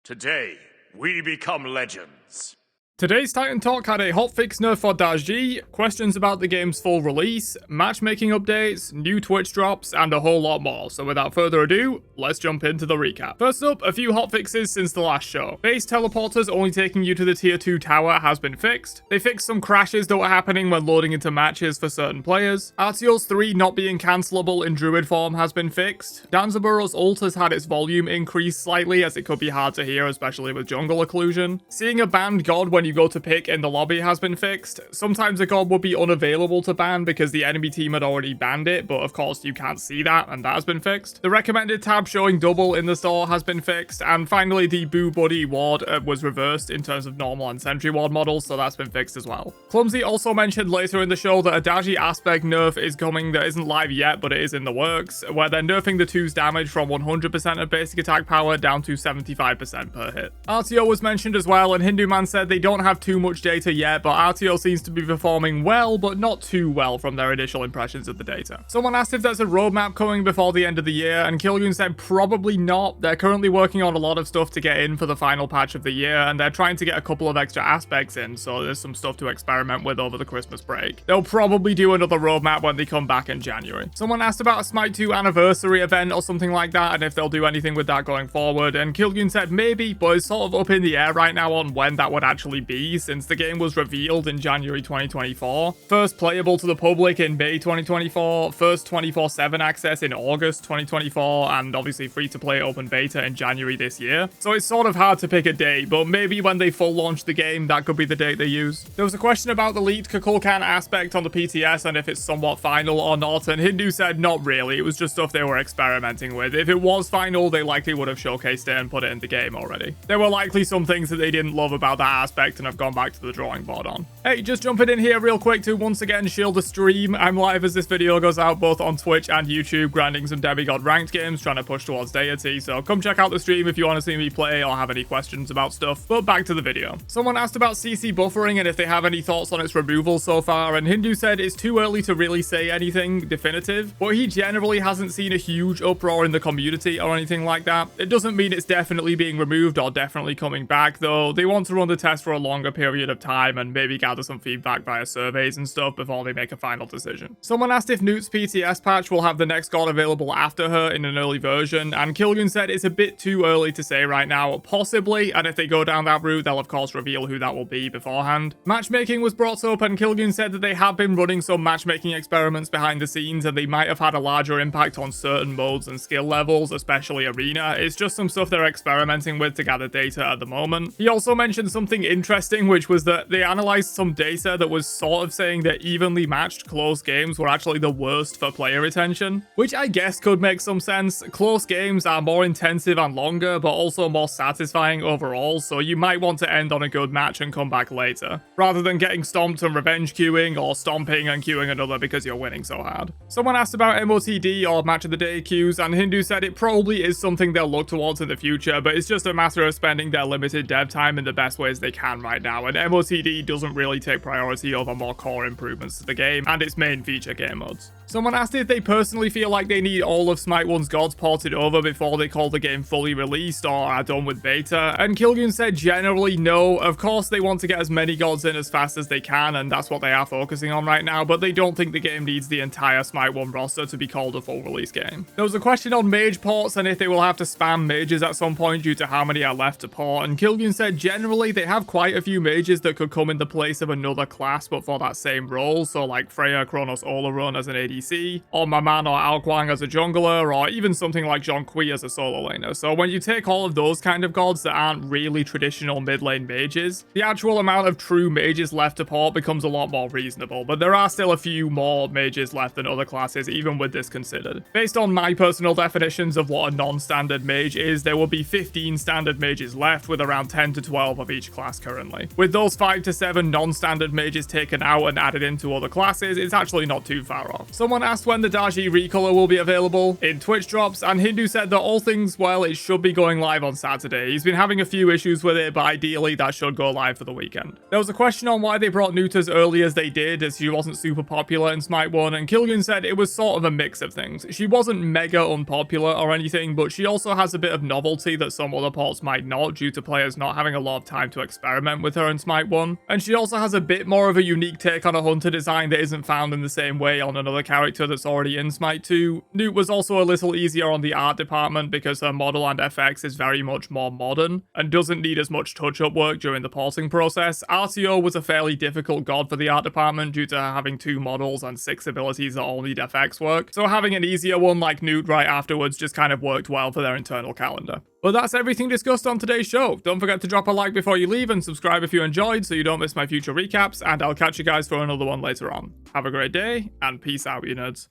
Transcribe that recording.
Today, we become legends. Today's Titan Talk had a hotfix nerf for Dazji, questions about the game's full release, matchmaking updates, new Twitch drops, and a whole lot more. So without further ado, let's jump into the recap. First up, a few hotfixes since the last show. Base teleporters only taking you to the tier 2 tower has been fixed. They fixed some crashes that were happening when loading into matches for certain players. Artios 3 not being cancelable in druid form has been fixed. Danzabur's ult has had its volume increased slightly as it could be hard to hear, especially with jungle occlusion. Seeing a banned god when you go to pick in the lobby has been fixed. Sometimes a god would be unavailable to ban because the enemy team had already banned it, but of course you can't see that, and that has been fixed. The recommended tab showing double in the store has been fixed, and finally the Boo Buddy ward was reversed in terms of normal and sentry ward models, so that's been fixed as well. Clumsy also mentioned later in the show that a Dazji aspect nerf is coming that isn't live yet, but it is in the works, where they're nerfing the 2's damage from 100% of basic attack power down to 75% per hit. RTO was mentioned as well, and Hindu Man said they don't have too much data yet, but RTO seems to be performing well, but not too well from their initial impressions of the data. Someone asked if there's a roadmap coming before the end of the year, and Kilgun said probably not. They're currently working on a lot of stuff to get in for the final patch of the year, and they're trying to get a couple of extra aspects in, so there's some stuff to experiment with over the Christmas break. They'll probably do another roadmap when they come back in January. Someone asked about a Smite 2 anniversary event or something like that, and if they'll do anything with that going forward, and Kilgun said maybe, but it's sort of up in the air right now on when that would actually be, since the game was revealed in January 2024, first playable to the public in May 2024, first 24/7 access in August 2024, and obviously free-to-play open beta in January this year. So it's sort of hard to pick a date, but maybe when they full launch the game, that could be the date they use. There was a question about the leaked Kukulkan aspect on the PTS and if it's somewhat final or not, and Hindu said not really, it was just stuff they were experimenting with. If it was final, they likely would have showcased it and put it in the game already. There were likely some things that they didn't love about that aspect and have gone back to the drawing board on. Hey, just jumping in here real quick to once again shield the stream. I'm live as this video goes out both on Twitch and YouTube, grinding some demigod ranked games, trying to push towards deity, so come check out the stream if you want to see me play or have any questions about stuff. But back to the video. Someone asked about CC buffering and if they have any thoughts on its removal so far, and Hindu said it's too early to really say anything definitive, but he generally hasn't seen a huge uproar in the community or anything like that. It doesn't mean it's definitely being removed or definitely coming back, though. They want to run the test for a longer period of time and maybe gather some feedback via surveys and stuff before they make a final decision. Someone asked if Newt's PTS patch will have the next god available after her in an early version, and Kilgun said it's a bit too early to say right now, possibly, and if they go down that route, they'll of course reveal who that will be beforehand. Matchmaking was brought up, and Kilgun said that they have been running some matchmaking experiments behind the scenes, and they might have had a larger impact on certain modes and skill levels, especially arena. It's just some stuff they're experimenting with to gather data at the moment. He also mentioned something interesting, which was that they analyzed some data that was sort of saying that evenly matched close games were actually the worst for player retention, which I guess could make some sense. Close games are more intensive and longer, but also more satisfying overall, so you might want to end on a good match and come back later, rather than getting stomped and revenge queuing, or stomping and queuing another because you're winning so hard. Someone asked about MOTD or match of the day queues, and Hindu said it probably is something they'll look towards in the future, but it's just a matter of spending their limited dev time in the best ways they can right now, and MOTD doesn't really take priority over more core improvements to the game and its main feature game modes. Someone asked if they personally feel like they need all of Smite 1's gods ported over before they call the game fully released or are done with beta, and Kilgun said generally no. Of course they want to get as many gods in as fast as they can, and that's what they are focusing on right now, but they don't think the game needs the entire Smite 1 roster to be called a full release game. There was a question on Mage ports and if they will have to spam mages at some point due to how many are left to port, and Kilgun said generally they have quite a few mages that could come in the place of another class but for that same role, so like Freya, Kronos, Olarun as an ADC, or Maman or Alquang as a jungler, or even something like Zhongqi as a solo laner. So when you take all of those kind of gods that aren't really traditional mid lane mages, the actual amount of true mages left to port becomes a lot more reasonable, but there are still a few more mages left than other classes even with this considered. Based on my personal definitions of what a non-standard mage is, there will be 15 standard mages left with around 10 to 12 of each class currently. With those 5 to 7 non-standard mages taken out and added into other classes, it's actually not too far off. So Someone asked when the Daji recolor will be available in Twitch drops, and Hindu said that all things well, it should be going live on Saturday. He's been having a few issues with it, but ideally that should go live for the weekend. There was a question on why they brought Newt as early as they did, as she wasn't super popular in Smite 1, and Kukulkan said it was sort of a mix of things. She wasn't mega unpopular or anything, but she also has a bit of novelty that some other ports might not, due to players not having a lot of time to experiment with her in Smite 1. And she also has a bit more of a unique take on a hunter design that isn't found in the same way on another character that's already in Smite 2. Newt was also a little easier on the art department because her model and FX is very much more modern and doesn't need as much touch-up work during the porting process. RTO was a fairly difficult god for the art department due to having 2 models and 6 abilities that all need FX work, so having an easier one like Newt right afterwards just kind of worked well for their internal calendar. But that's everything discussed on today's show. Don't forget to drop a like before you leave and subscribe if you enjoyed so you don't miss my future recaps, and I'll catch you guys for another one later on. Have a great day, and peace out, you nerds.